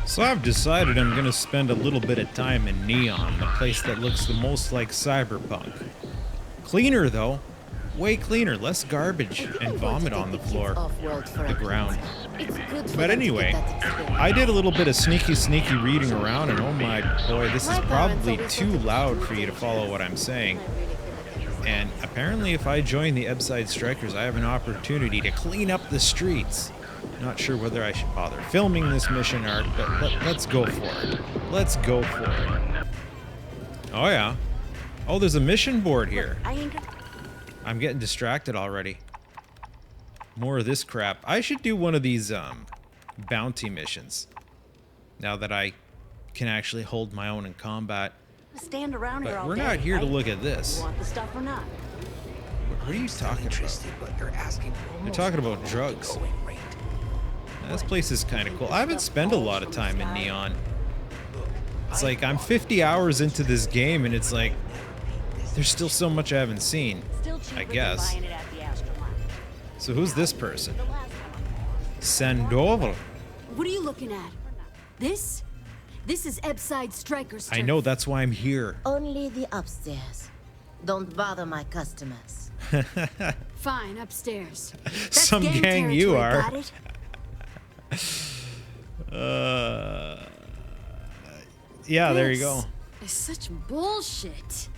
So I've decided I'm gonna spend a little bit of time in Neon, the place that looks the most like Cyberpunk. Cleaner though, way cleaner, less garbage and vomit on the floor, the ground. But anyway, I did a little bit of sneaky reading around, and oh my boy, this is probably too loud for you to follow what I'm saying. And apparently if I join the Ebside Strikers, I have an opportunity to clean up the streets. Not sure whether I should bother filming this mission art, but let's go for it. Let's go for it. Oh yeah. Oh, there's a mission board here. I'm getting distracted already. More of this crap. I should do one of these bounty missions. Now that I can actually hold my own in combat. Stand around here But all we're day, not here to right? look at this. You want the stuff or not? What are you talking about? But you're asking for They're almost talking about double the drugs. going rate. This place is kind of cool. I haven't spent a lot of time in Neon. It's like I'm 50 hours into this game and it's like there's still so much I haven't seen. Still cheaper I than guess. buying it at the Astroline. So who's this person? The last time Sandoval. What are you looking at? This? This is Ebside Strikers. I know, that's why I'm here. Only the upstairs. Don't bother my customers. Fine, upstairs. That's Some gang you territory, are. got it? Yeah, there you go. This is such bullshit.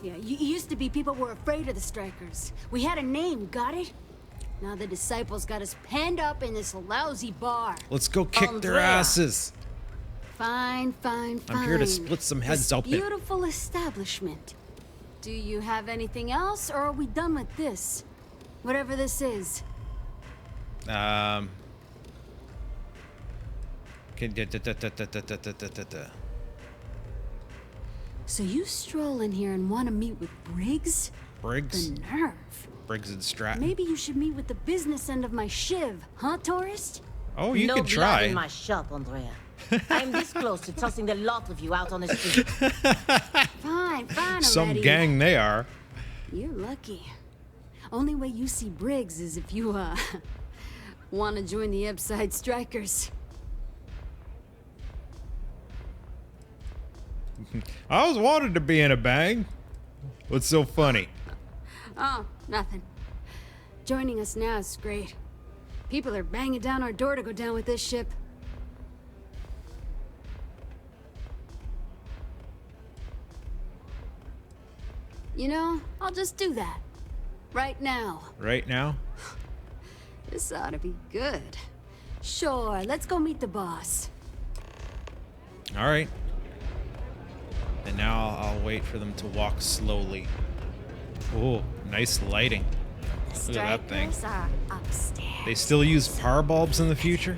Yeah, you used to be people were afraid of the Strikers. We had a name, got it? Now the disciples got us penned up in this lousy bar. Let's go kick their Andrea. asses. Fine. I'm here to split some heads this open. Beautiful establishment. Do you have anything else, or are we done with this? Whatever this is. Okay. So you stroll in here and want to meet with Briggs? Briggs? The nerve. Briggs and Stratton. Maybe you should meet with the business end of my shiv, huh, tourist? Oh, you no could blood try. in my shop, Andrea. I'm this close to tossing the lot of you out on the street. Fine Some already. gang they are. You're lucky. Only way you see Briggs is if you, want to join the Ebside Strikers. I always wanted to be in a bang. What's so funny? Oh, nothing. Joining us now is great. People are banging down our door to go down with this ship. You know, I'll just do that. Right now. Right now? This ought to be good. Sure, let's go meet the boss. All right. And now I'll wait for them to walk slowly. Oh, nice lighting. Look at that thing. Strikers are upstairs. They still use power bulbs in the future?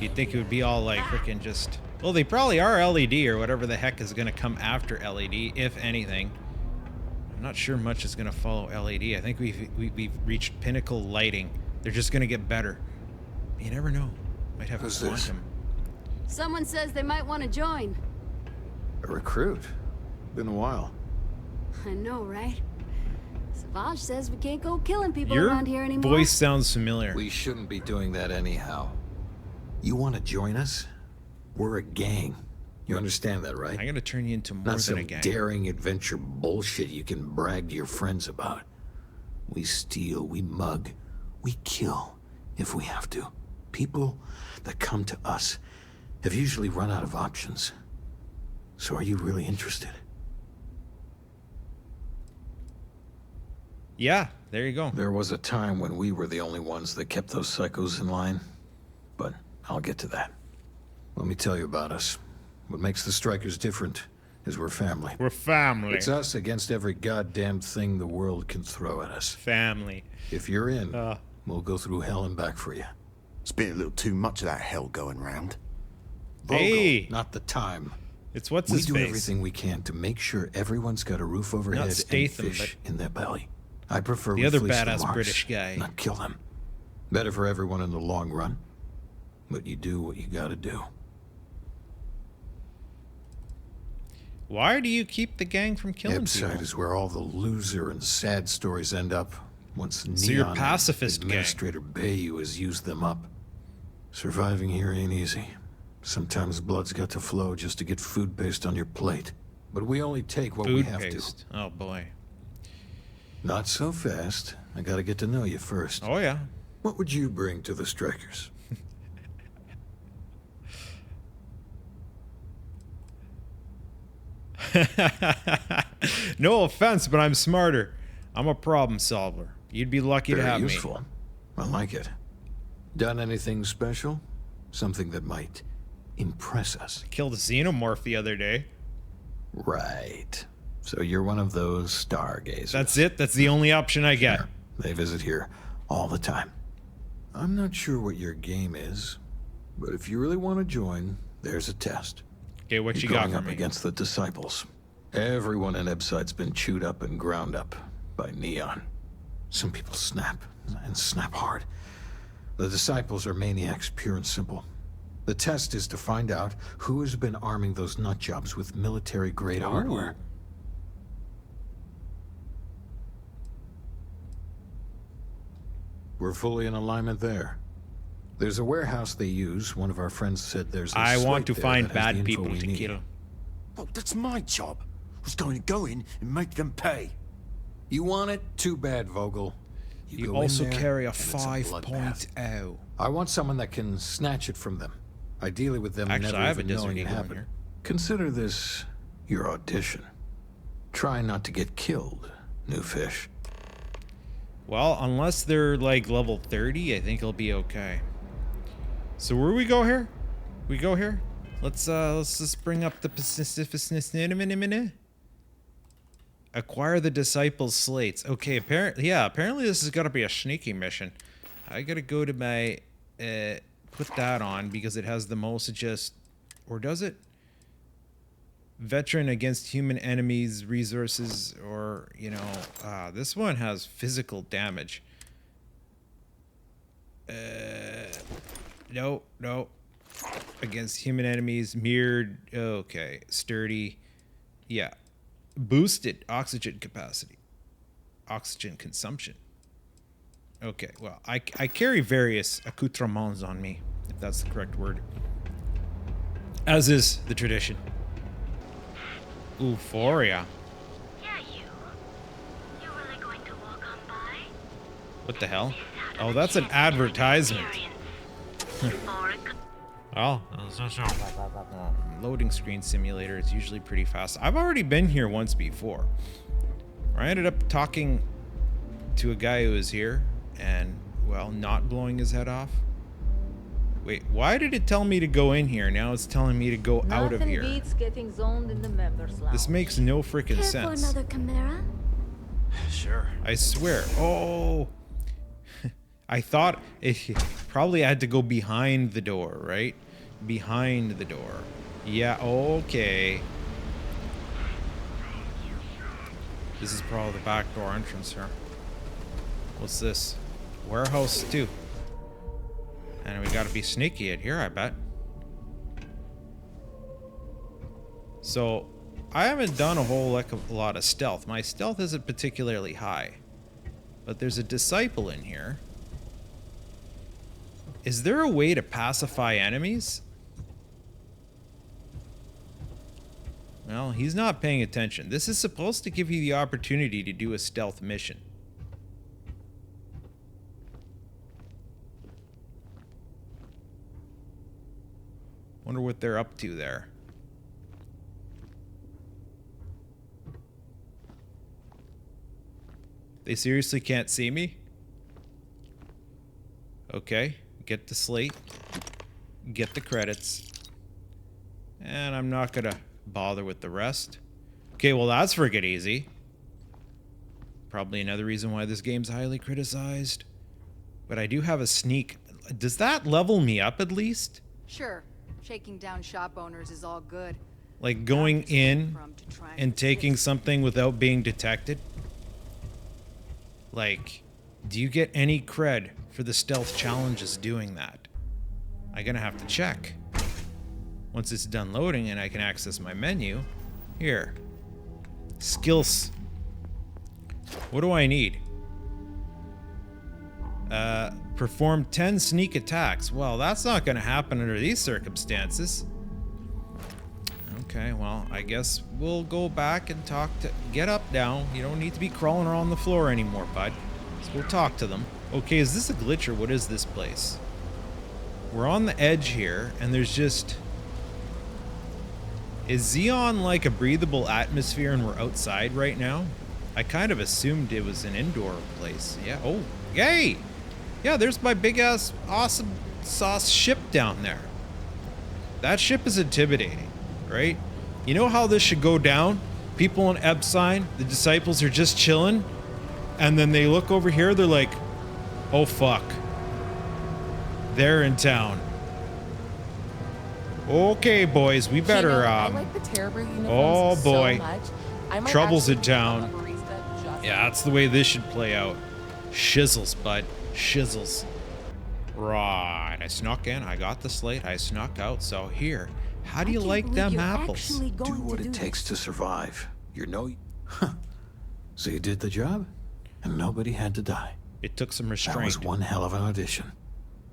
You'd think it would be all like freaking just... Well, they probably are LED or whatever the heck is going to come after LED, if anything. I'm not sure much is going to follow LED. I think we've reached pinnacle lighting. They're just going to get better. You never know. Might have Who's a this? quantum. Someone says they might want to join. A recruit? Been a while. I know, right? Savage says we can't go killing people Your around here anymore. voice sounds familiar. We shouldn't be doing that anyhow. You want to join us? We're a gang. You understand that, right? I'm going to turn you into more Not than some a gang. daring adventure bullshit you can brag to your friends about. We steal, we mug, we kill, if we have to. People that come to us have usually run out of options. So are you really interested? Yeah, there you go. There was a time when we were the only ones that kept those psychos in line. But I'll get to that. Let me tell you about us. What makes the Strikers different is we're family. We're family. It's us against every goddamn thing the world can throw at us. Family. If you're in, we'll go through hell and back for you. It's been a little too much of that hell going round. Hey, Not the time. it's what's We his do face. everything we can to make sure everyone's got a roof overhead and Statham, fish in their belly. I prefer The we other fleece badass marks, British guy. not kill them. Better for everyone in the long run. But you do what you gotta do. Why do you keep the gang from killing Ebside people? is where all the loser and sad stories end up once Neon you're and pacifist gang. Administrator Bayou has used them up. Surviving here ain't easy. Sometimes blood's got to flow just to get food based on your plate. But we only take what we Food have paste. Oh boy. to. Not so fast. I gotta get to know you first. Oh yeah. What would you bring to the strikers? No offense, but I'm smarter. I'm a problem solver. You'd be lucky to Very have useful. me. I like it. Done anything special? Something that might impress us. Killed a xenomorph the other day. Right. So you're one of those stargazers. That's it. That's the only option I get. Sure. They visit here all the time. I'm not sure what your game is, but if you really want to join, there's a test. Okay, what you You're got going for up me? against the Disciples. Everyone in Ebside's been chewed up and ground up by Neon. Some people snap, and snap hard. The Disciples are maniacs, pure and simple. The test is to find out who has been arming those nutjobs with military-grade hardware. We're fully in alignment there. There's a warehouse they use. One of our friends said there's a I want slate to there find that has the bad info people we to need. kill. Well, that's my job. I was going to go in and make them pay. You want it? Too bad, Vogel. You go in also there, carry a and it's 5.0. bloodbath. I want someone that can snatch it from them. Ideally with them Actually, never I have a even Desert knowing it Eagle in happened. here. Consider this your audition. Try not to get killed, new fish. Well, unless they're like level 30, I think it'll be okay. So where we go here? We go here? Let's just bring up the Pacificness. Acquire the disciples' slates. Okay, apparently this has got to be a sneaky mission. I gotta go to my put that on because it has the most or does it? Veteran against human enemies, resources, or this one has physical damage. No. Against human enemies, mirrored. Okay, sturdy. Yeah. Boosted oxygen capacity. Oxygen consumption. Okay, well, I carry various accoutrements on me, if that's the correct word. As is the tradition. Euphoria. Yeah, you. You really going to walk on by? What the hell? Oh, that's an advertisement. Well, loading screen simulator is usually pretty fast. I've already been here once before. I ended up talking to a guy who was here and, well, not blowing his head off. Wait, why did it tell me to go in here? Now it's telling me to go out of here. Nothing beats getting zoned in the members lounge. This makes no freaking sense. another chimera? Sure. I swear. Oh. I thought it probably had to go behind the door, right? Behind the door. Yeah, okay. This is probably the back door entrance here. What's this? Warehouse 2. And we gotta be sneaky in here, I bet. So, I haven't done a whole heck of a lot of stealth. My stealth isn't particularly high. But there's a disciple in here. Is there a way to pacify enemies? Well, he's not paying attention. This is supposed to give you the opportunity to do a stealth mission. Wonder what they're up to there. They seriously can't see me? Okay, get the slate. Get the credits. And I'm not gonna bother with the rest. Okay, well that's friggin' easy. Probably another reason why this game's highly criticized. But I do have a sneak. Does that level me up at least? Sure, shaking down shop owners is all good. Like going in and taking something without being detected? Like, do you get any cred for the stealth challenges doing that? I'm gonna have to check. Once it's done loading and I can access my menu. Here. Skills. What do I need? Perform 10 sneak attacks. Well, that's not going to happen under these circumstances. Okay, well, I guess we'll go back and talk to... Get up now. You don't need to be crawling around the floor anymore, bud. So we'll talk to them. Okay, is this a glitch or what is this place? We're on the edge here, and there's just... Is Xeon like a breathable atmosphere and we're outside right now? I kind of assumed it was an indoor place. Yeah, oh, yay! Yeah, there's my big-ass awesome sauce ship down there. That ship is intimidating, right? You know how this should go down? People in Epstein, the disciples are just chilling, and then they look over here, they're like, oh fuck. They're in town. Okay, boys, we better, I like the Terror uniforms oh boy. so much. I might Trouble's in actually town. become a barista just Yeah, that's the way this should play out. Shizzles, bud. Shizzles. Right, I snuck in, I got the slate, I snuck out, so here. How do you like them apples? Do what it takes to survive. You're no... Huh. So you did the job, and nobody had to die. It took some That restraint. was one hell of an audition.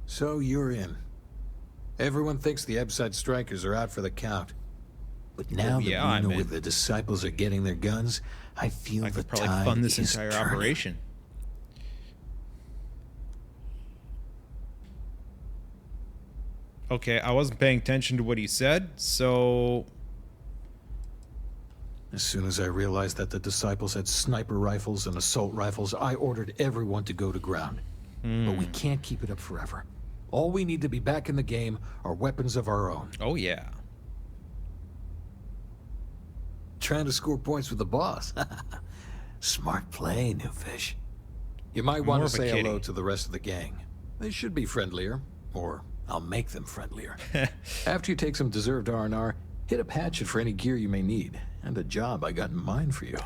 So you're in. Everyone thinks the Ebside Strikers are out for the count. But now yeah, that we know I'm where in. the disciples are getting their guns, I feel I the could probably tide fund this is entire turning. operation. Okay, I wasn't paying attention to what he said, so... As soon as I realized that the disciples had sniper rifles and assault rifles, I ordered everyone to go to ground. But we can't keep it up forever. All we need to be back in the game are weapons of our own. Oh, yeah. Trying to score points with the boss. Smart play, new fish. You might want More to of a say hello kitty. to the rest of the gang. They should be friendlier, or I'll make them friendlier. After you take some deserved R&R, hit up Hatchet for any gear you may need, and a job I got in mind for you.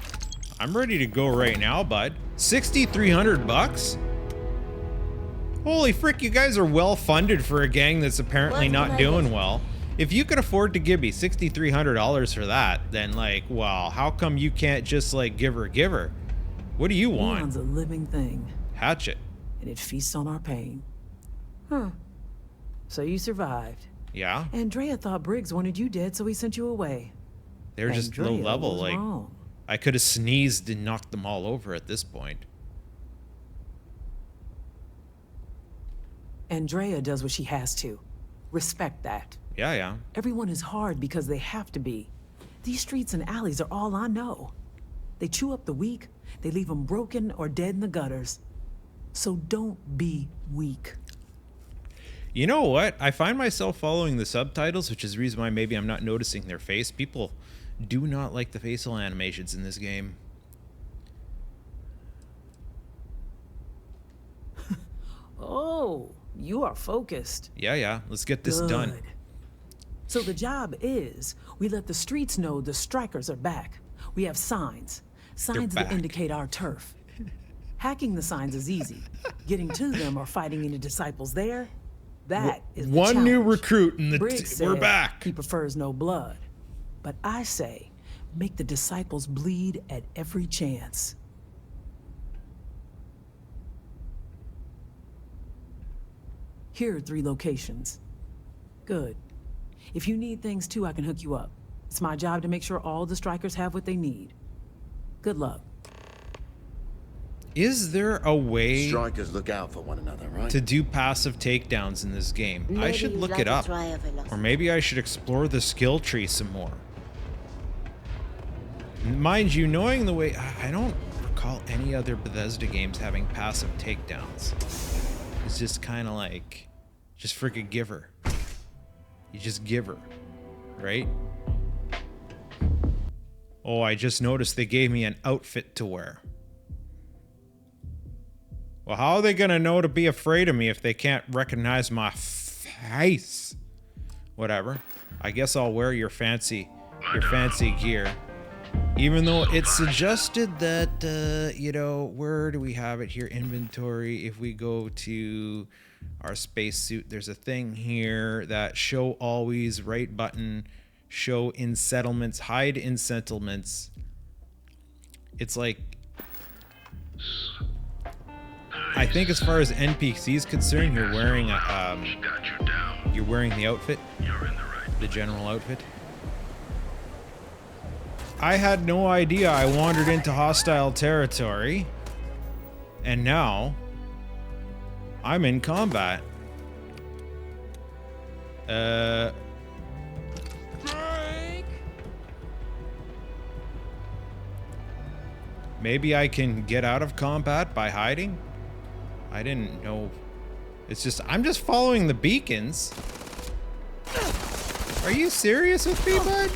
I'm ready to go right now, bud. 6,300 bucks? Holy frick, you guys are well funded for a gang that's apparently not doing well. If you could afford to give me $6,300 for that, then like, well, how come you can't just like give her? What do you want? Neon's a living thing, Hatchet. and it feasts on our pain. Huh. So you survived. Yeah? Andrea thought Briggs wanted you dead, so he sent you away. They're just low Andrea level, was like wrong. I could have sneezed and knocked them all over at this point. Andrea does what she has to. Respect that. Yeah, yeah. Everyone is hard because they have to be. These streets and alleys are all I know. They chew up the weak, they leave them broken or dead in the gutters. So don't be weak. You know what? I find myself following the subtitles, which is the reason why maybe I'm not noticing their face. People do not like the facial animations in this game. Oh, you are focused. Yeah, yeah. Let's get this done. Good. So the job is, we let the streets know the strikers are back. We have signs. Signs that back. indicate our turf. Hacking the signs is easy. Getting to them or fighting any disciples there, that is the One new challenge. recruit in the Briggs we're said back. He prefers no blood. But I say, make the disciples bleed at every chance. Here are 3 locations. Good. If you need things too, I can hook you up. It's my job to make sure all the strikers have what they need. Good luck. Is there a way Strikers look out for one another, right? to do passive takedowns in this game? I Maybe should you'd look like it to up. try a velocity. Or maybe I should explore the skill tree some more. Mind you, knowing the way... I don't recall any other Bethesda games having passive takedowns. It's just kind of like... Just freaking give her. You just give her. Right? Oh, I just noticed they gave me an outfit to wear. Well, how are they gonna know to be afraid of me if they can't recognize my face? Whatever. I guess I'll wear your fancy gear. Even though it's suggested that, you know, where do we have it here? Inventory. If we go to our spacesuit, there's a thing here that show always, right button, show in settlements, hide in settlements. It's like... I think as far as NPCs concerned, you're wearing a, you're wearing the outfit, the general outfit. I had no idea I wandered into hostile territory, and now I'm in combat. Maybe I can get out of combat by hiding? I didn't know. It's just, I'm just following the beacons. Are you serious with me, bud?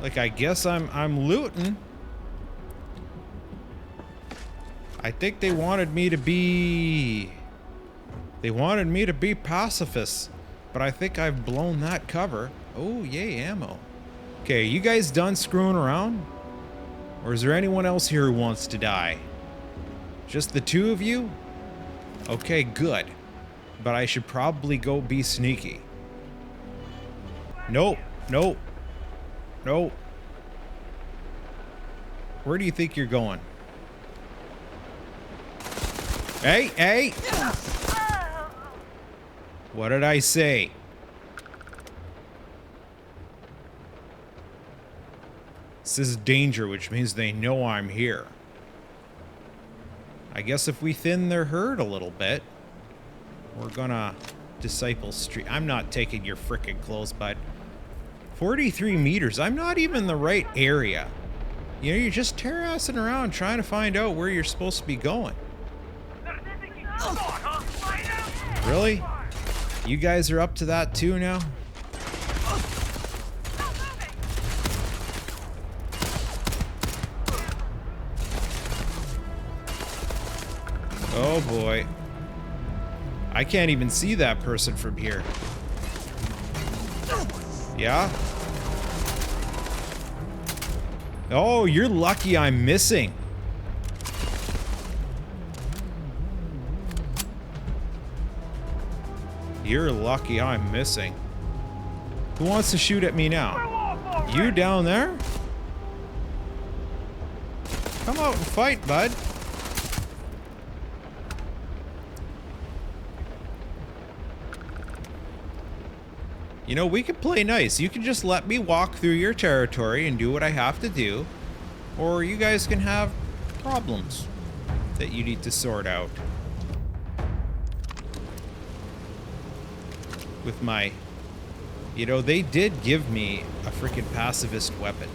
Like, I guess I'm looting. I think they wanted me to be... They wanted me to be pacifist. But I think I've blown that cover. Oh, yay, ammo. Okay, you guys done screwing around? Or is there anyone else here who wants to die? Just the two of you? Okay, good. But I should probably go be sneaky. Nope, nope, nope. Where do you think you're going? Hey, hey! What did I say? This is danger, which means they know I'm here. I guess if we thin their herd a little bit, we're gonna disciple street. I'm not taking your frickin' clothes, bud. 43 meters. I'm not even the right area. You know, you're just terrassing around trying to find out where you're supposed to be going. Really? You guys are up to that too now? Oh boy. I can't even see that person from here. Yeah? Oh, you're lucky I'm missing. You're lucky I'm missing. Who wants to shoot at me now? You down there? Come out and fight, bud. You know, we could play nice. You can just let me walk through your territory and do what I have to do. Or you guys can have problems that you need to sort out. With my... You know, they did give me a freaking pacifist weapon.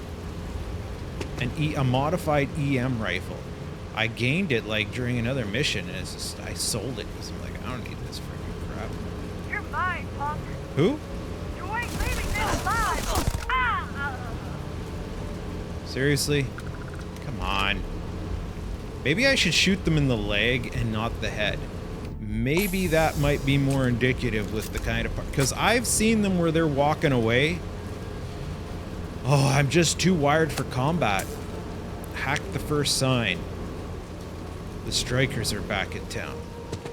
A modified EM rifle. I gained it, like, during another mission, and it's just... I sold it, because I'm like, I don't need this freaking crap. You're mine, punk. Who? You ain't leaving me alive. Ah! Seriously? Come on. Maybe I should shoot them in the leg and not the head. Maybe that might be more indicative with the kind of... Because I've seen them where they're walking away. Oh, I'm just too wired for combat. Hack the first sign. The strikers are back in town.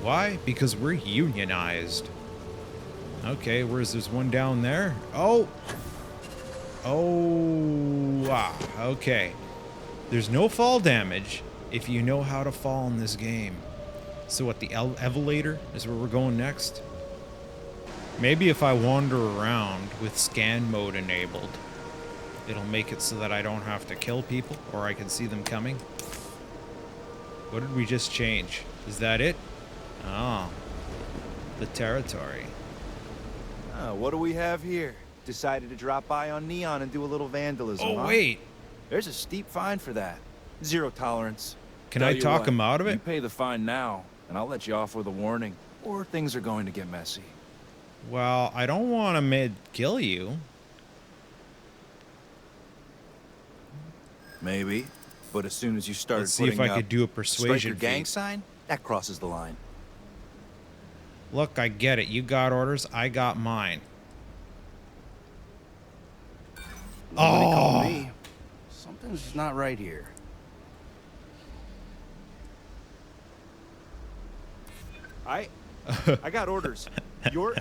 Why? Because we're unionized. Okay, there's one down there? Oh! Oh, okay. There's no fall damage if you know how to fall in this game. So what, the Evelator is where we're going next? Maybe if I wander around with scan mode enabled, it'll make it so that I don't have to kill people, or I can see them coming. What did we just change? Is that it? Oh, the territory. What do we have here? Decided to drop by on Neon and do a little vandalism, Oh, huh? wait. There's a steep fine for that. 0 tolerance. Can I talk him out of it? You pay the fine now, and I'll let you off with a warning, or things are going to get messy. Well, I don't want to kill you. Maybe, but as soon as you start Let's see if I could do a persuasion Striker gang feat. sign, that crosses the line. Look, I get it. You got orders. I got mine. Nobody called Oh. me. Something's not right here. I got orders. You're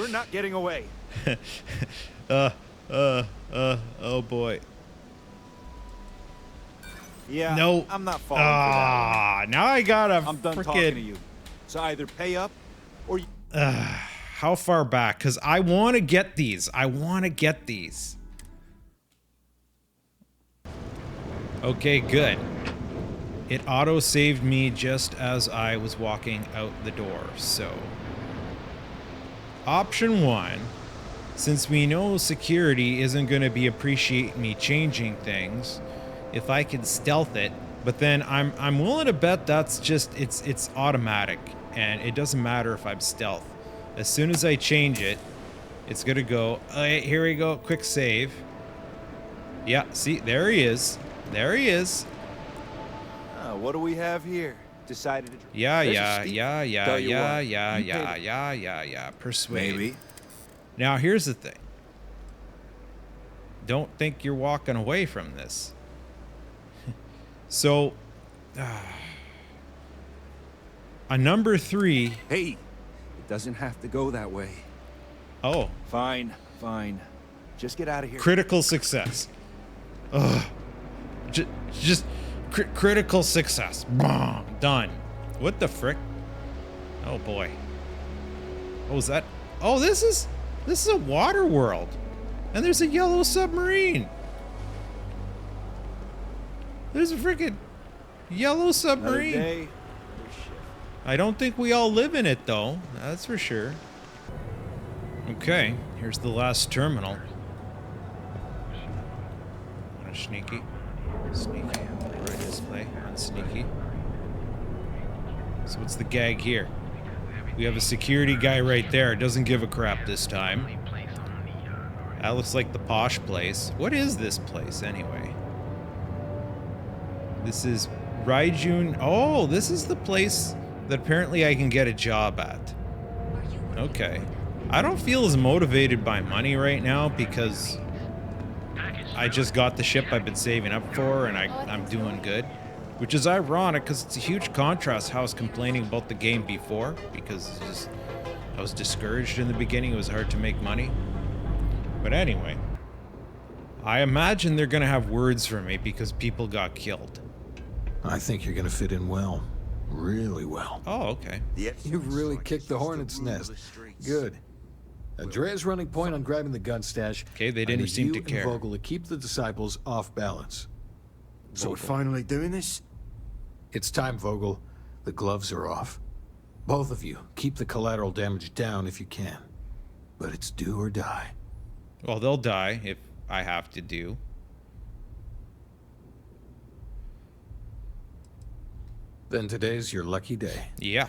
not getting away. Oh boy. Yeah, No. I'm not falling for that. Now I gotta I'm done talking to you. So either pay up or you... How far back? Because I want to get these. I want to get these. Okay, good. It auto-saved me just as I was walking out the door, so... Option 1. Since we know security isn't going to be appreciating me changing things, if I can stealth it, but then I'm willing to bet that's just, it's automatic, and it doesn't matter if I'm stealth. As soon as I change it, it's gonna go, here we go, quick save. Yeah, see, there he is. There he is. What do we have here? Decided to... Yeah. Persuade. Maybe. Now, here's the thing. Don't think you're walking away from this. So, a number 3. Hey, it doesn't have to go that way. Oh. Fine. Just get out of here. Critical success. Ugh. Just critical success. Boom. Done. What the frick? Oh boy. What was that? Oh, this is a water world. And there's a yellow submarine. There's a freaking yellow submarine. Another day. I don't think we all live in it though. That's for sure. Okay, here's the last terminal. Wanna sneaky? Sneaky. Right display. Unsneaky. So what's the gag here? We have a security guy right there. Doesn't give a crap this time. That looks like the posh place. What is this place anyway? This is Raijun. Oh, this is the place that apparently I can get a job at. Okay. I don't feel as motivated by money right now because I just got the ship I've been saving up for and I'm doing good. Which is ironic because it's a huge contrast how I was complaining about the game before because I was discouraged in the beginning. It was hard to make money. But anyway, I imagine they're going to have words for me because people got killed. I think you're going to fit in well. Really well. Oh, okay. You've really kicked the hornet's nest. Good. Andrea's running point on grabbing the gun stash. Okay, they didn't seem to care. Vogel to keep the disciples off balance. So we're finally doing this? It's time, Vogel. The gloves are off. Both of you, keep the collateral damage down if you can. But it's do or die. Well, they'll die if I have to do. Then today's your lucky day. Yeah.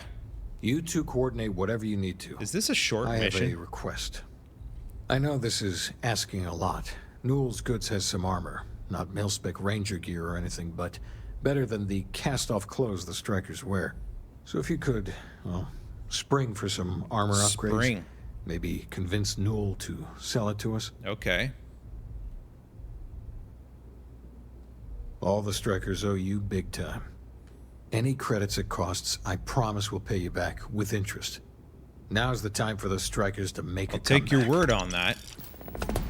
You two coordinate whatever you need to. Is this a short mission? mission? I have a request. I know this is asking a lot. Newell's Goods has some armor. Not mil-spec ranger gear or anything, but better than the cast-off clothes the strikers wear. So if you could, well, spring for some armor upgrades. Spring. Maybe convince Newell to sell it to us. Okay. All the strikers owe you big time. Any credits it costs, I promise we'll pay you back with interest. Now's the time for the strikers to make a comeback. Take your word on that.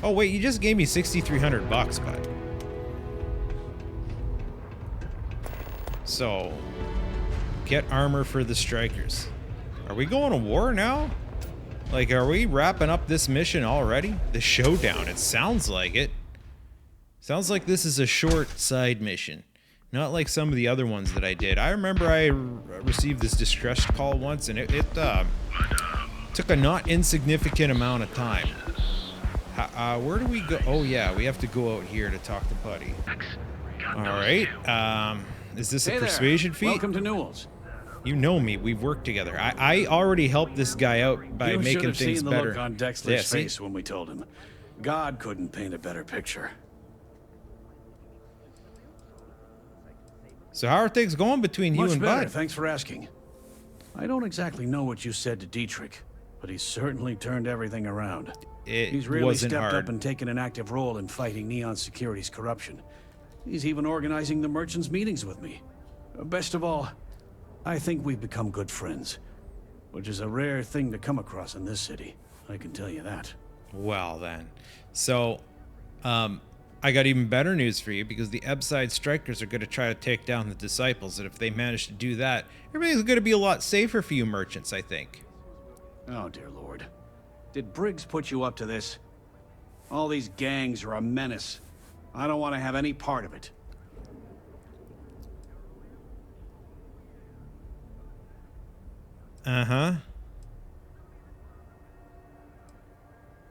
Oh wait, you just gave me $6,300, bud. So, get armor for the strikers. Are we going to war now? Like, are we wrapping up this mission already? The showdown, it sounds like it. Sounds like this is a short side mission. Not like some of the other ones that I did. I remember I received this distress call once, and it took a not insignificant amount of time. Where do we go? Oh yeah, we have to go out here to talk to Buddy. All right. Is this a persuasion feat? Welcome to Newell's. You know me. We've worked together. I already helped this guy out by making things better. You should have seen the look on Dexter's face when we told him. God couldn't paint a better picture. So how are things going between you and Much better, Bud? thanks for asking. I don't exactly know what you said to Dietrich, but he's certainly turned everything around. He's really stepped up and taken an active role in fighting Neon Security's corruption. He's even organizing the merchants' meetings with me. Best of all, I think we've become good friends, which is a rare thing to come across in this city. I can tell you that. Well then, so I got even better news for you, because the Ebside Strikers are going to try to take down the Disciples, and if they manage to do that, everything's going to be a lot safer for you merchants, I think. Oh, dear Lord. Did Briggs put you up to this? All these gangs are a menace. I don't want to have any part of it. Uh-huh.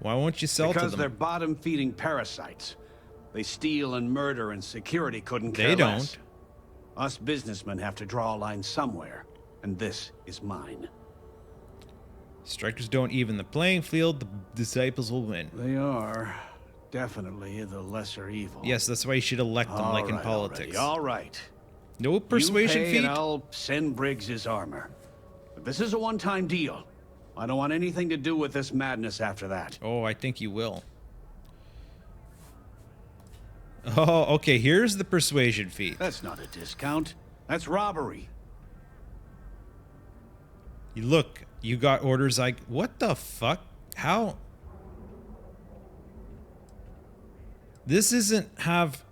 Why won't you sell to them? Because they're bottom-feeding parasites. They steal and murder, and security couldn't care They don't. less. Us businessmen have to draw a line somewhere, and this is mine. Strikers don't even the playing field, the Disciples will win. They are definitely the lesser evil. Yes, that's why you should elect them, like in politics. All right. No persuasion you pay feat? and I'll send Briggs his armor. But this is a one-time deal. I don't want anything to do with this madness after that. Oh, I think you will. Oh, okay, here's the persuasion feat. That's not a discount. That's robbery. You look, you got orders like... What the fuck? How? This isn't have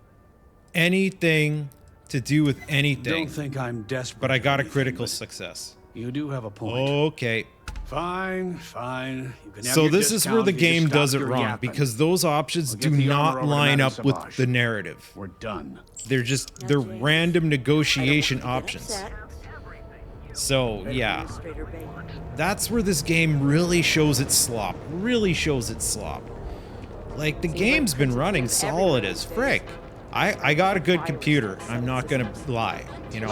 anything to do with anything. Don't think I'm desperate. But I got a critical success. You do have a point. Okay. Fine, fine. You can have So your this is where discount the if you game just does stop it your wrong, yapping. because those options We'll do get the not armor over to line Madame up with Savage. the narrative. We're done. They're random negotiation options. So, yeah. That's where this game really shows its slop. Really shows its slop. Like, the game's been running solid as frick. I got a good computer. I'm not gonna lie. You know,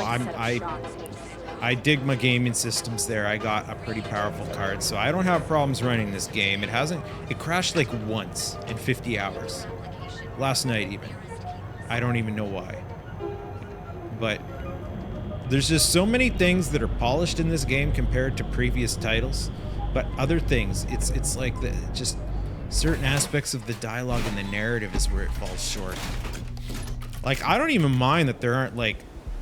I dig my gaming systems there. I got a pretty powerful card, so I don't have problems running this game. It crashed like once in 50 hours. Last night even. I don't even know why. But there's just so many things that are polished in this game compared to previous titles. But other things, it's like just certain aspects of the dialogue and the narrative is where it falls short. Like, I don't even mind that there aren't like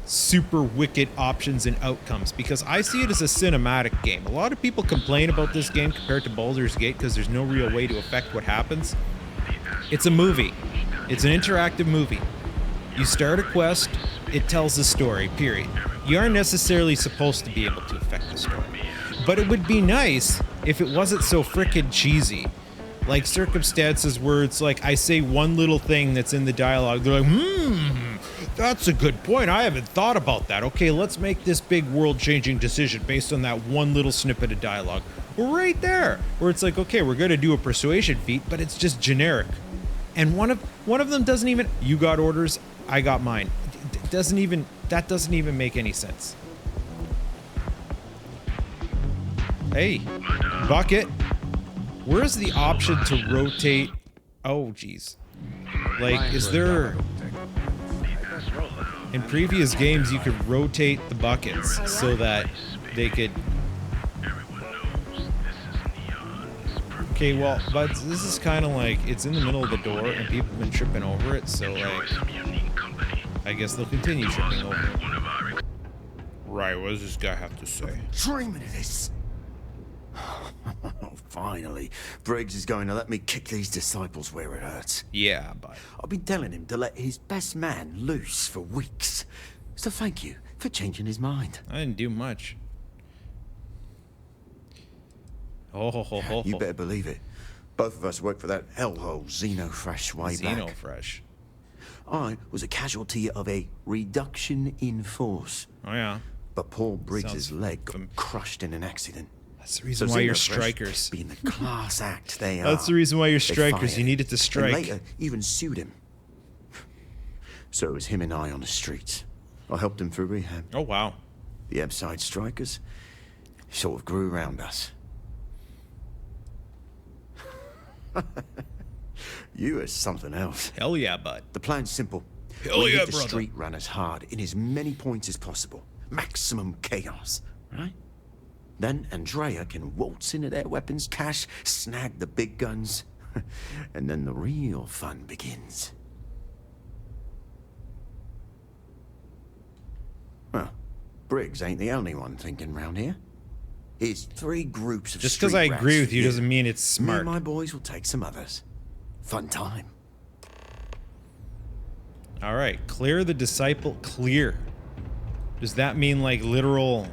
super wicked options and outcomes, because I see it as a cinematic game. A lot of people complain about this game compared to Baldur's Gate because there's no real way to affect what happens. It's a movie. It's an interactive movie. You start a quest, it tells a story, period. You aren't necessarily supposed to be able to affect the story. But it would be nice if it wasn't so frickin' cheesy. Like circumstances where it's like, I say one little thing that's in the dialogue, they're like, that's a good point. I haven't thought about that. Okay, let's make this big world-changing decision based on that one little snippet of dialogue. We're right there. Where it's like, okay, we're going to do a persuasion feat, but it's just generic. And one of them doesn't even... You got orders, I got mine. That doesn't even make any sense. Hey, bucket. Where's the option to rotate? Oh, geez. Like, is there... In previous games, you could rotate the buckets so that they could... Okay, well, but this is kind of like, it's in the middle of the door and people have been tripping over it, so like, I guess they'll continue tripping over it. Right, what does this guy have to say? Dreaming of this. Finally, Briggs is going to let me kick these disciples where it hurts. Yeah, but... I've been telling him to let his best man loose for weeks. So thank you for changing his mind. I didn't do much. Oh, ho, ho, ho, ho. You better believe it. Both of us worked for that hellhole Xenofresh way back. Xenofresh. I was a casualty of a reduction in force. Oh, yeah. But Paul Briggs's leg got crushed in an accident. That's the reason why you're strikers. Being the class act they are. That's the reason why you're strikers. You needed to strike. And later, even sued him. So it was him and I on the streets. I helped him through rehab. Oh, wow. The Ebside Strikers sort of grew around us. You are something else. Hell yeah, bud. The plan's simple. Hell we yeah, hit the brother. street runners hard in as many points as possible. Maximum chaos, right? Then Andrea can waltz into their weapons cache, snag the big guns, and then the real fun begins. Well, Briggs ain't the only one thinking round here. Here's 3 groups of Just because I street agree rats with you for doesn't mean it's Me smart. and my boys will take some others. Fun time. All right, clear the disciple. Clear. Does that mean like literal?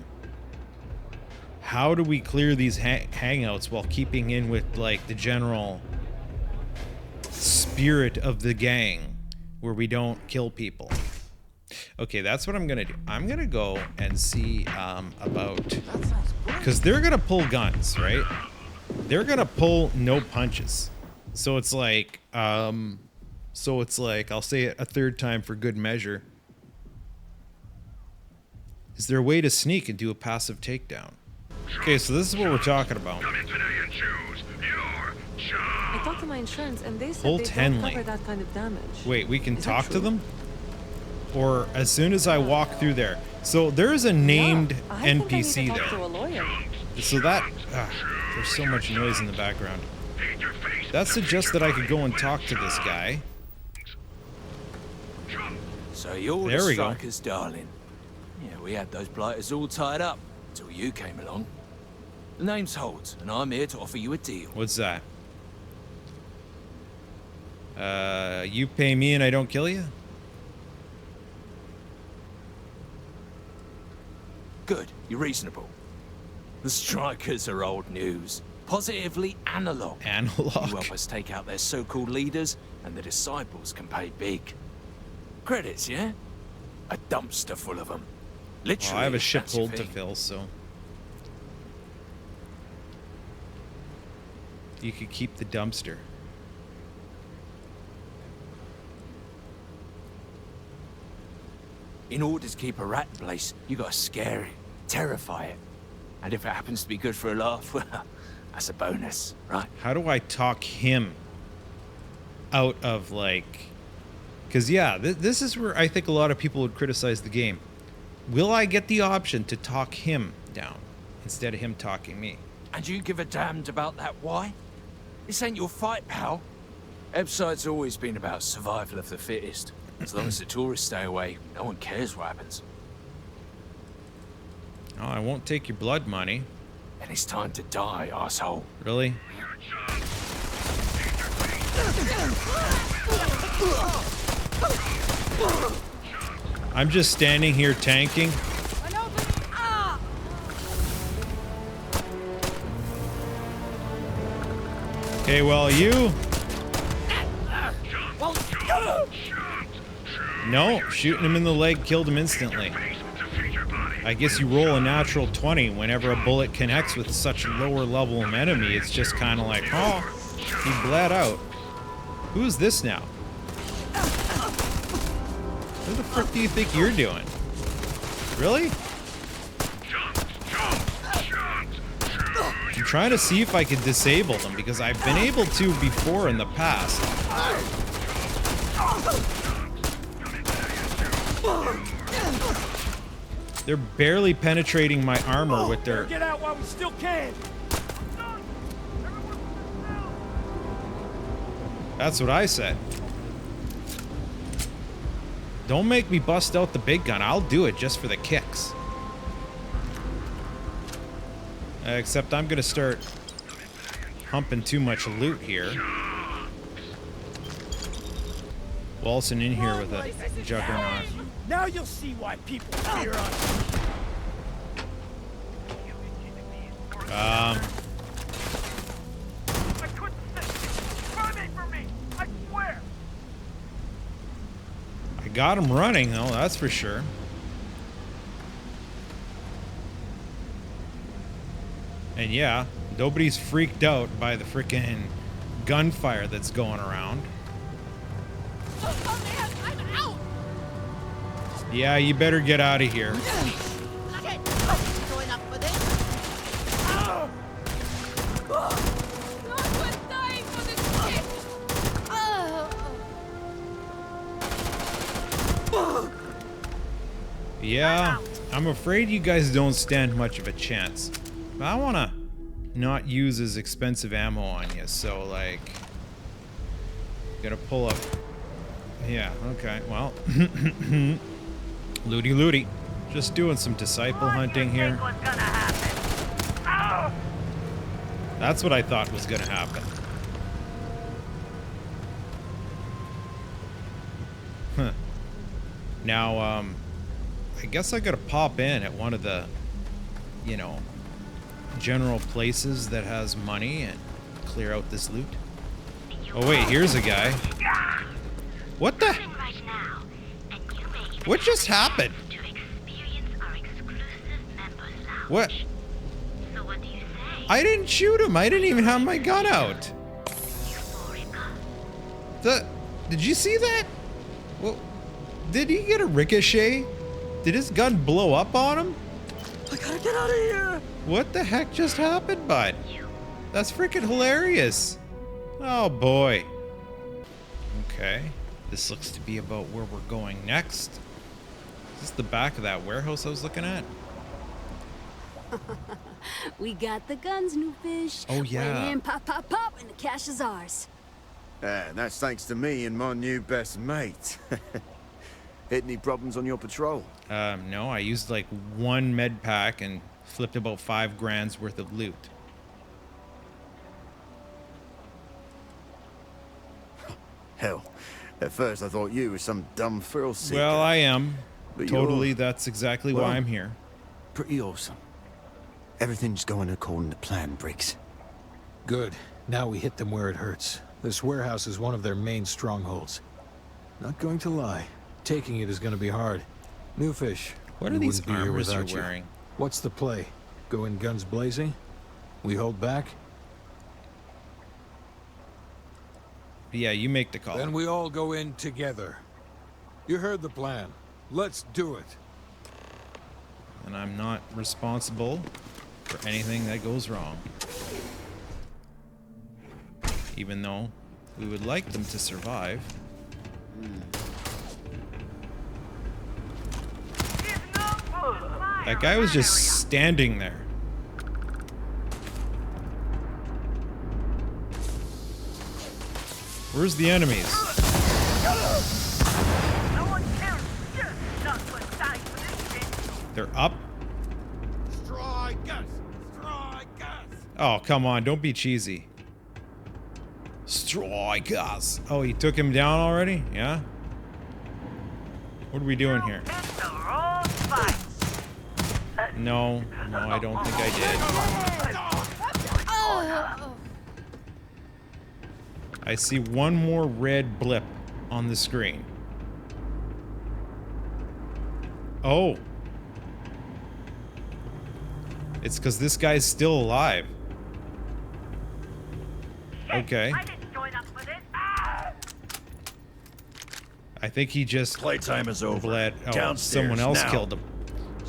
How do we clear these hangouts while keeping in with like the general spirit of the gang, where we don't kill people? Okay, that's what I'm gonna do. I'm gonna go and see about, because they're gonna pull guns, right? They're gonna pull no punches. So it's like, I'll say it a third time for good measure. Is there a way to sneak and do a passive takedown? Okay, so this is what we're talking about. I talked to my insurance and they said Holt they don't Henley. cover that kind of damage. Wait, we can Is talk that to true? them? Or as soon as I walk through there. So there's a named I think I need to NPC talk there. to a lawyer. So that, there's so much noise in the background. That suggests that I could go and talk to this guy. So you're There the we go. strikers, darling. Yeah, we had those blighters all tied up until you came along. The name's Holt, and I'm here to offer you a deal. What's that? You pay me and I don't kill you? Good, you're reasonable. The strikers are old news. Positively analog. Analog? You help us take out their so-called leaders, and the disciples can pay big. Credits, yeah? A dumpster full of them. Literally, Well, I have a if that's your shipload to thing. fill, so. You could keep the dumpster. In order to keep a rat in place, you gotta scare it, terrify it. And if it happens to be good for a laugh, well, that's a bonus, right? How do I talk him out of like... Because yeah, this is where I think a lot of people would criticize the game. Will I get the option to talk him down instead of him talking me? And you give a damned about that why? This ain't your fight, pal. Ebside's always been about survival of the fittest. As long as the tourists stay away, no one cares what happens. Oh, I won't take your blood money. And it's time to die, asshole. Really? I'm just standing here tanking. Okay, well, you... No, shooting him in the leg killed him instantly. I guess you roll a natural 20 whenever a bullet connects with such a lower level of enemy. It's just kind of like, oh, he bled out. Who's this now? What the frick do you think you're doing? Really? I'm trying to see if I can disable them because I've been able to before in the past. They're barely penetrating my armor with their... Get out while we still can. That's what I said. Don't make me bust out the big gun. I'll do it just for the kicks. Except I'm gonna start humping too much loot here. Waltzing in here with a juggernaut. Now you'll see why people fear us. I couldn't think. Run for me, I swear. I got him running though, that's for sure. And yeah, nobody's freaked out by the frickin' gunfire that's going around. I'm out. Yeah, you better get out of here. Going up for this. Yeah, I'm afraid you guys don't stand much of a chance. But I wanna not use as expensive ammo on you, so like... Gotta pull up... Yeah, okay, well... Looty looty. Just doing some disciple hunting here. That's what I thought was gonna happen. Huh. Now, I guess I gotta pop in at one of the, you know, general places that has money and clear out this loot. Oh wait, here's a guy. What the? What just happened? What? I didn't shoot him. I didn't even have my gun out. Did you see that? Well, did he get a ricochet? Did his gun blow up on him? I gotta get out of here. What the heck just happened, bud? That's freaking hilarious. Oh boy. Okay. This looks to be about where we're going next. Is this the back of that warehouse I was looking at? We got the guns, new fish. Oh, yeah. Went in, pop, pop, pop, and the cash is ours. That's thanks to me and my new best mate. Hit any problems on your patrol? No, I used like one med pack and flipped about $5 grand's worth of loot. Hell, at first I thought you were some dumb thrill seeker. Well, I am. But Totally, you're- that's exactly well, why I'm here. Pretty awesome. Everything's going according to plan, Briggs. Good. Now we hit them where it hurts. This warehouse is one of their main strongholds. Not going to lie. Taking it is going to be hard. New fish. What are we these wouldn't be here armors you're without you. wearing? What's the play? Go in guns blazing? We hold back? Yeah, you make the call. Then we all go in together. You heard the plan. Let's do it. And I'm not responsible for anything that goes wrong. Even though we would like them to survive. That guy was just standing there. Where's the enemies? They're up? Strike us! Strike us! Oh, come on, don't be cheesy. Strike us. Oh, he took him down already? Yeah? What are we doing here? No, I don't think I did. I see one more red blip on the screen. Oh. It's because this guy's still alive. Okay. I think he just playtime is over. bled. Oh, Downstairs someone else now. killed him.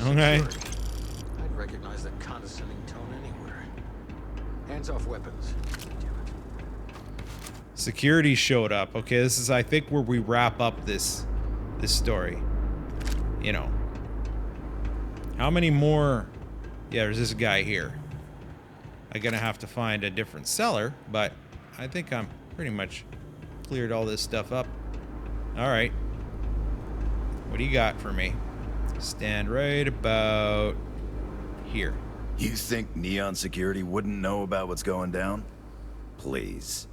Okay. I'd recognize that condescending tone anywhere. Hands off weapons. Security showed up. Okay, this is, I think, where we wrap up this story. You know. How many more? Yeah, there's this guy here. I'm gonna have to find a different seller, but I think I'm pretty much cleared all this stuff up. All right. What do you got for me? Stand right about here. You think Neon Security wouldn't know about what's going down? Please.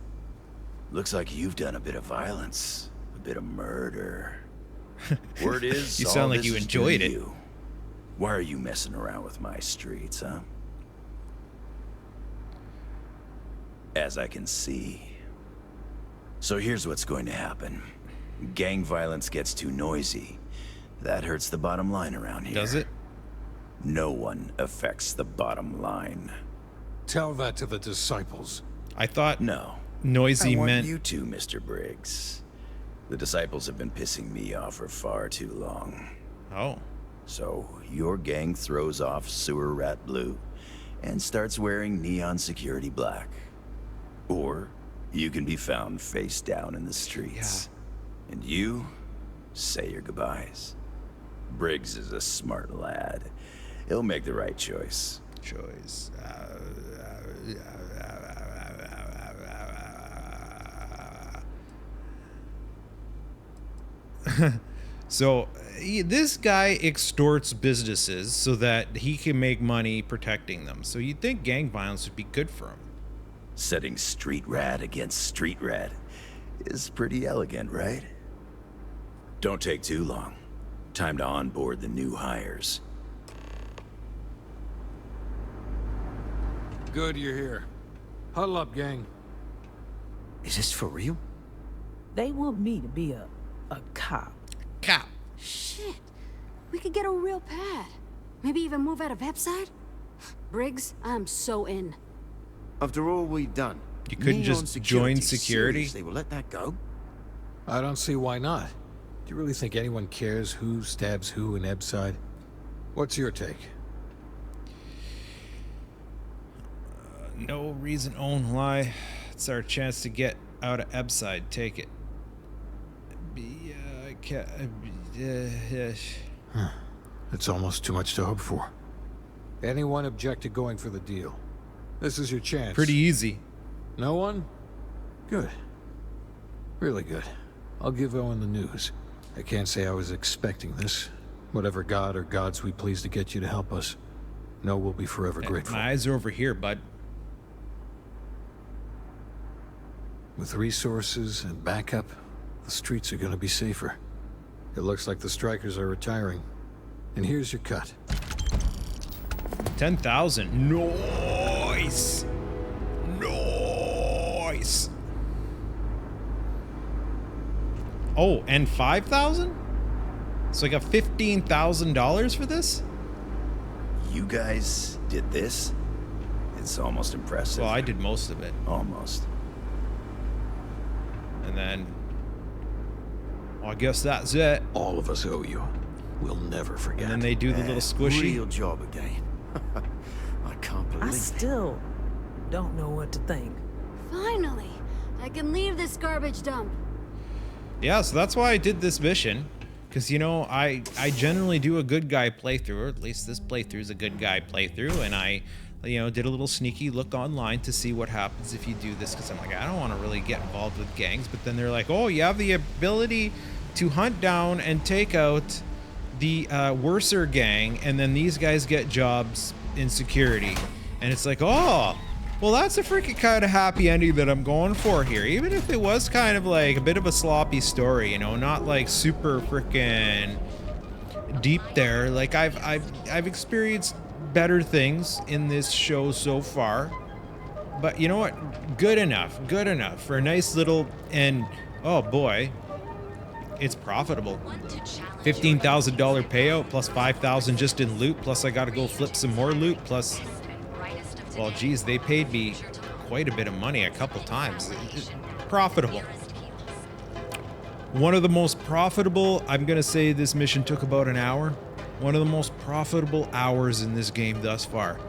Looks like you've done a bit of violence, a bit of murder. Word is, You all sound like this you is enjoyed due to it. you. Why are you messing around with my streets, huh? As I can see. So here's what's going to happen. Gang violence gets too noisy. That hurts the bottom line around here. Does it? No one affects the bottom line. Tell that to the disciples. I thought no. Noisy I want meant you two, Mr. Briggs. The disciples have been pissing me off for far too long. Oh. So your gang throws off Sewer Rat Blue and starts wearing Neon Security Black. Or you can be found face down in the streets. And you say your goodbyes. Briggs is a smart lad. He'll make the right choice. So this guy extorts businesses so that he can make money protecting them. So you'd think gang violence would be good for him. Setting street rat against street rat is pretty elegant, right? Don't take too long. Time to onboard the new hires. Good you're here. Huddle up, gang. Is this for real? They want me to be a cop. Cop. Shit. We could get a real pad. Maybe even move out of Epside? Briggs, I'm so in. After all we've done, You couldn't Neon just join security? Seriously, will let that go? I don't see why not. Do you really think anyone cares who stabs who in Ebside? What's your take? No reason, own lie. It's our chance to get out of Ebside. Take it. It's almost too much to hope for. Anyone object to going for the deal? This is your chance. Pretty easy. No one? Good. Really good. I'll give Owen the news. I can't say I was expecting this. Whatever god or gods we please to get you to help us. No, we'll be forever grateful. My eyes are over here, bud. With resources and backup, the streets are gonna be safer. It looks like the strikers are retiring. And here's your cut. 10,000. Nice. Nice. Oh, and 5,000? So I got $15,000 for this? You guys did this? It's almost impressive. Well, I did most of it. Almost. And then, well, I guess that's it. All of us owe you. We'll never forget. And then they do the little squishy. Real job again. I can't believe I it. still don't know what to think. Finally, I can leave this garbage dump. Yeah, so that's why I did this mission. Because, you know, I generally do a good guy playthrough, or at least this playthrough is a good guy playthrough, and I, you know, did a little sneaky look online to see what happens if you do this, because I'm like, I don't want to really get involved with gangs, but then they're like, oh, you have the ability to hunt down and take out the worser gang, and then these guys get jobs in security. And it's like, oh, well, that's a freaking kind of happy ending that I'm going for here. Even if it was kind of like a bit of a sloppy story, you know, not like super freaking deep there. Like I've experienced better things in this show so far. But you know what? Good enough for a nice little, and oh boy, it's profitable. $15,000 payout plus 5,000 just in loot, plus I gotta go flip some more loot, plus, well, geez, they paid me quite a bit of money a couple times. It's profitable. One of the most profitable, I'm gonna say this mission took about an hour. One of the most profitable hours in this game thus far.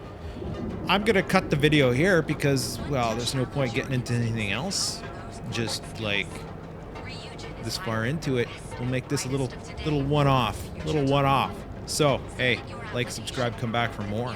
I'm gonna cut the video here because, well, there's no point getting into anything else. Just like this far into it, we'll make this a little one-off. So, hey, like, subscribe, come back for more.